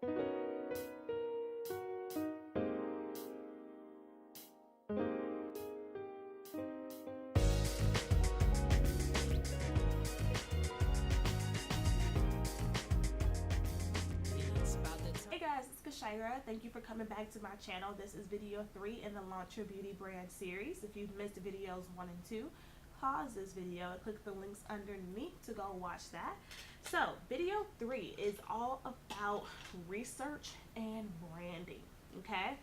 Hey guys, it's Kashira. Thank you for coming back to my channel. This is video 3 in the Launch Your Beauty Brand series. If you've missed videos 1 and 2, pause this video and click the links underneath to go watch that. So video 3 is all about research and branding, okay?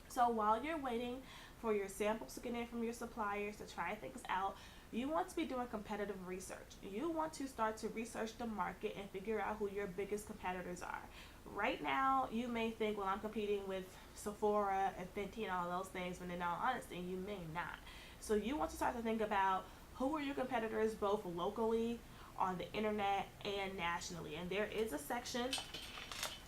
So while you're waiting for your samples to get in from your suppliers to try things out, you want to be doing competitive research. You want to start to research the market and figure out who your biggest competitors are. Right now, you may think, well, I'm competing with Sephora and Fenty and all those things, but in all honesty, you may not. So you want to start to think about who are your competitors both locally, on the internet, and nationally. And there is a section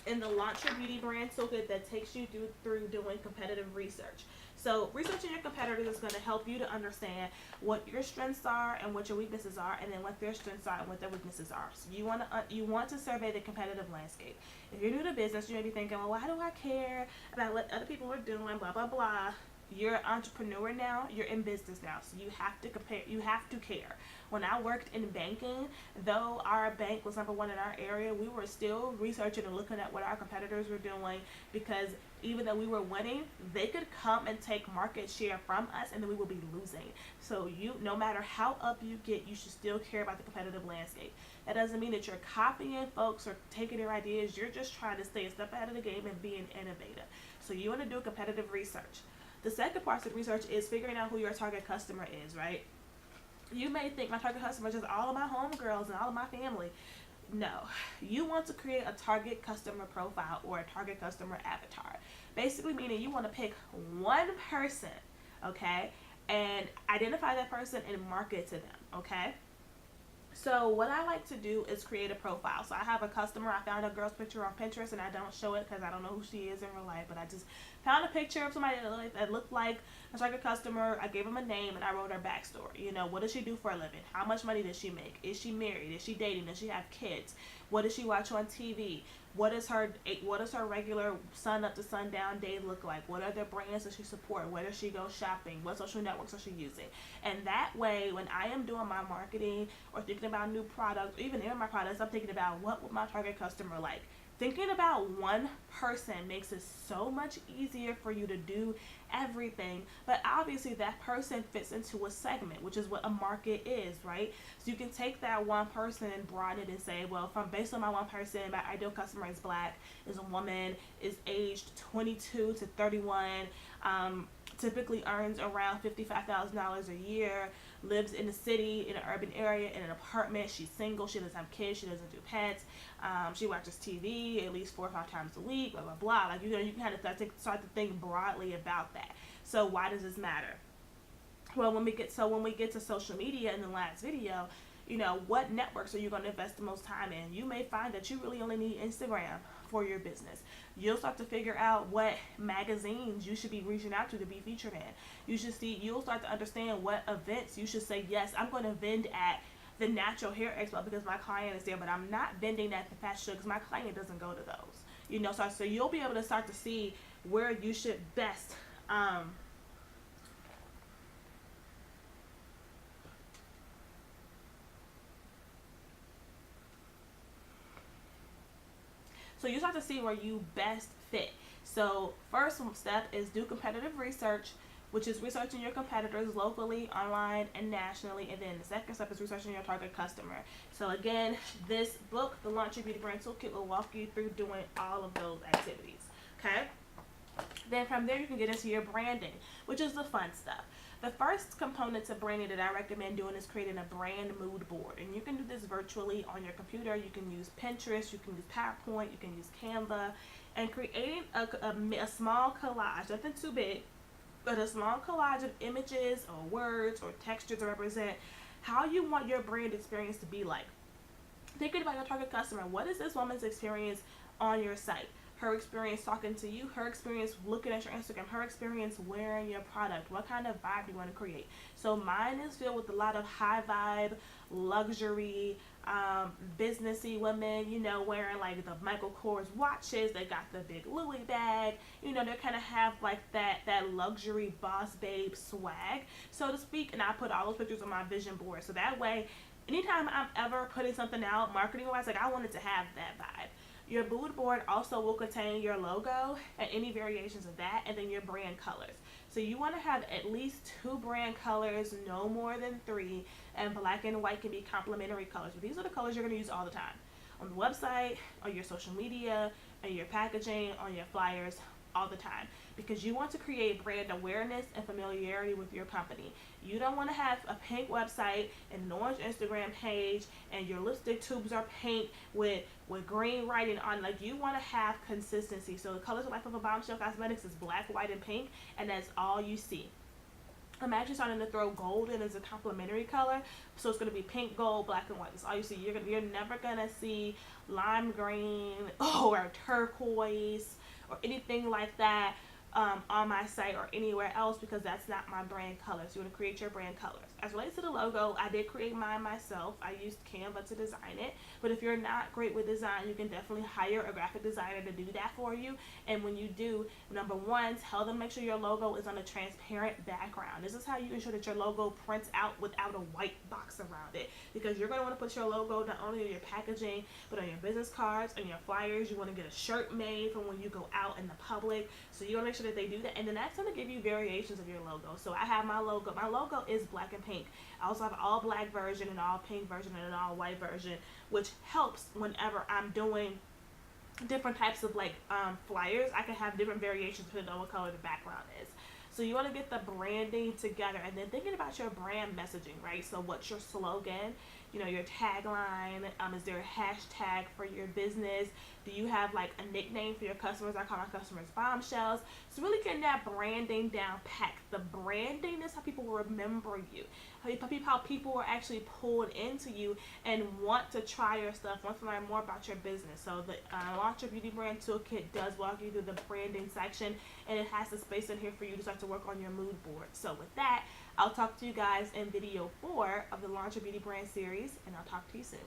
in the Launch Your Beauty Brand Toolkit that takes you through doing competitive research. So researching your competitors is going to help you to understand what your strengths are and what your weaknesses are, and then what their strengths are and what their weaknesses are. So you want to survey the competitive landscape. If you're new to business, you may be thinking, well, why do I care about what other people are doing, blah, blah, blah. You're an entrepreneur now, you're in business now, so you have to compare, you have to care. When I worked in banking, though our bank was number 1 in our area, we were still researching and looking at what our competitors were doing, because even though we were winning, they could come and take market share from us, and then we would be losing. So no matter how up you get, you should still care about the competitive landscape. That doesn't mean that you're copying folks or taking their ideas. You're just trying to stay a step ahead of the game and being innovative. So you want to do competitive research. The second part of research is figuring out who your target customer is, right? You may think my target customer is just all of my homegirls and all of my family. No, you want to create a target customer profile or a target customer avatar. Basically meaning you want to pick one person, okay, and identify that person and market to them, okay? So what I like to do is create a profile. So I have a customer. I found a girl's picture on Pinterest, and I don't show it because I don't know who she is in real life, but I just found a picture of somebody that looked like a target customer. I gave them a name and I wrote her backstory. You know, what does she do for a living? How much money does she make? Is she married? Is she dating? Does she have kids? What does she watch on TV? What is her regular sun up to sundown day look like? What are the brands that she support? Where does she go shopping? What social networks are she using? And that way, when I am doing my marketing or thinking about new products, or even in my products, I'm thinking about what would my target customer like. Thinking about one person makes it so much easier for you to do everything, but obviously that person fits into a segment, which is what a market is, right? So you can take that one person and broaden it and say, well, based on my one person, my ideal customer is black, is a woman, is aged 22 to 31, typically earns around $55,000 a year, lives in the city, in an urban area, in an apartment. She's single, she doesn't have kids, she doesn't do pets, she watches TV at least 4 or 5 times a week, blah, blah, blah. Like, you know, you can kind of start to think broadly about that. So why does this matter? Well, when we get to social media in the last video, you know, what networks are you going to invest the most time in? You may find that you really only need Instagram for your business. You'll start to figure out what magazines you should be reaching out to be featured in. You'll start to understand what events you should say, yes, I'm going to vend at the Natural Hair Expo because my client is there, but I'm not vending at the fashion show because my client doesn't go to those. You know, so you'll be able to start to see where you should best So you start to see where you best fit. So first step is do competitive research, which is researching your competitors locally, online, and nationally. And then the second step is researching your target customer. So again, this book, the Launch Your Beauty Brand Toolkit, will walk you through doing all of those activities, okay? Then from there, you can get into your branding, which is the fun stuff. The first component to branding that I recommend doing is creating a brand mood board. And you can do this virtually on your computer. You can use Pinterest, you can use PowerPoint, you can use Canva, and creating a small collage, nothing too big, but a small collage of images or words or textures to represent how you want your brand experience to be like. Thinking about your target customer, what is this woman's experience on your site? Her experience talking to you, her experience looking at your Instagram, her experience wearing your product. What kind of vibe do you want to create? So mine is filled with a lot of high vibe, luxury, businessy women, you know, wearing like the Michael Kors watches. They got the big Louis bag. You know, they kind of have like that luxury boss babe swag, so to speak. And I put all those pictures on my vision board, so that way, anytime I'm ever putting something out, marketing wise, like I wanted to have that vibe. Your mood board also will contain your logo and any variations of that, and then your brand colors. So you want to have at least 2 brand colors, no more than 3, and black and white can be complementary colors. But these are the colors you're going to use all the time. On the website, on your social media, on your packaging, on your flyers, all the time. Because you want to create brand awareness and familiarity with your company. You don't want to have a pink website and an orange Instagram page and your lipstick tubes are pink with green writing on. Like, you want to have consistency. So the colors of life of a Bombshell Cosmetics is black, white, and pink, and that's all you see. I'm actually starting to throw gold in as a complementary color, so it's going to be pink, gold, black, and white. That's all you see. You're never going to see lime green or turquoise or anything like that on my site or anywhere else, because that's not my brand colors. You want to create your brand colors. As relates to the logo, I did create mine myself. I used Canva to design it, but if you're not great with design, you can definitely hire a graphic designer to do that for you. And when you do, number one, tell them make sure your logo is on a transparent background. This is how you ensure that your logo prints out without a white box around it, because you're going to want to put your logo not only on your packaging but on your business cards, on your flyers. You want to get a shirt made for when you go out in the public, so you want to make sure that they do that. And then that's going to give you variations of your logo. So I have my logo. My logo is black and pink. I also have an all black version, an all pink version, and an all white version, which helps whenever I'm doing different types of like flyers. I can have different variations depending on what color the background is. So you want to get the branding together, and then thinking about your brand messaging, right? So what's your slogan? You know, your tagline. Is there a hashtag for your business? Do you have like a nickname for your customers? I call my customers Bombshells. So really getting that branding down packed. The branding is how people will remember you. How people are actually pulled into you and want to try your stuff, want to learn more about your business. So the Launch Your Beauty Brand Toolkit does walk you through the branding section, and it has the space in here for you to start to work on your mood board. So with that, I'll talk to you guys in video 4 of the Launch Your Beauty Brand series, and I'll talk to you soon.